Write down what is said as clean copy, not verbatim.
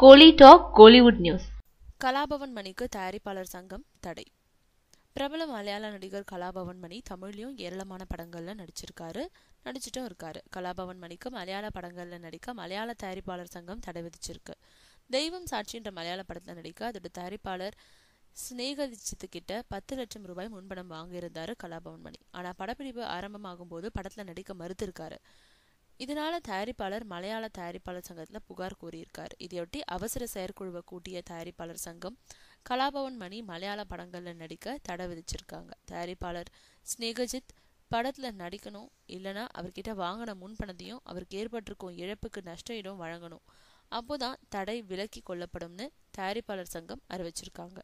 கோலி talk Kollywood news. Kalabhavan மணிக்கு தயாரிப்பாளர் சங்கம் தடை. பிரபல மலையாள நடிகர் கலாபவன் மணி தமிழ்லயும் ஏராளமான படங்கள்ல நடிச்சிட்டும் இருக்காரு. கலாபவன் மணிக்கு மலையாள படங்கள்ல நடிக்க மலையாள தயாரிப்பாளர் சங்கம் தடை விதிச்சிருக்கு. தெய்வம் சாட்சின்ற மலையாள படத்துல நடிக்க அதோட தயாரிப்பாளர் ஸ்னேகதிச்சித்துக்கிட்ட 10 லட்சம் ரூபாய் முன்பணம் வாங்கியிருந்தாரு கலாபவன் மணி. ஆனா படப்பிடிப்பு ஆரம்பமாகும் போது படத்துல நடிக்க மறுத்திருக்காரு. இதனால தயாரிப்பாளர் மலையாள தயாரிப்பாளர் சங்கத்துல புகார் கூறியிருக்காரு. இதையொட்டி அவசர செயற்குழுவை கூட்டிய தயாரிப்பாளர் சங்கம் கலாபவன் மணி மலையாள படங்கள்ல நடிக்க தடை விதிச்சிருக்காங்க. தயாரிப்பாளர் ஸ்னேகஜித் படத்துல நடிக்கணும், இல்லைன்னா அவர்கிட்ட வாங்கின முன்பணத்தையும் அவருக்கு ஏற்பட்டிருக்கும் இழப்புக்கு நஷ்ட ஈடும் வழங்கணும். அப்போதான் தடை விலக்கி கொள்ளப்படும்னு தயாரிப்பாளர் சங்கம் அறிவிச்சிருக்காங்க.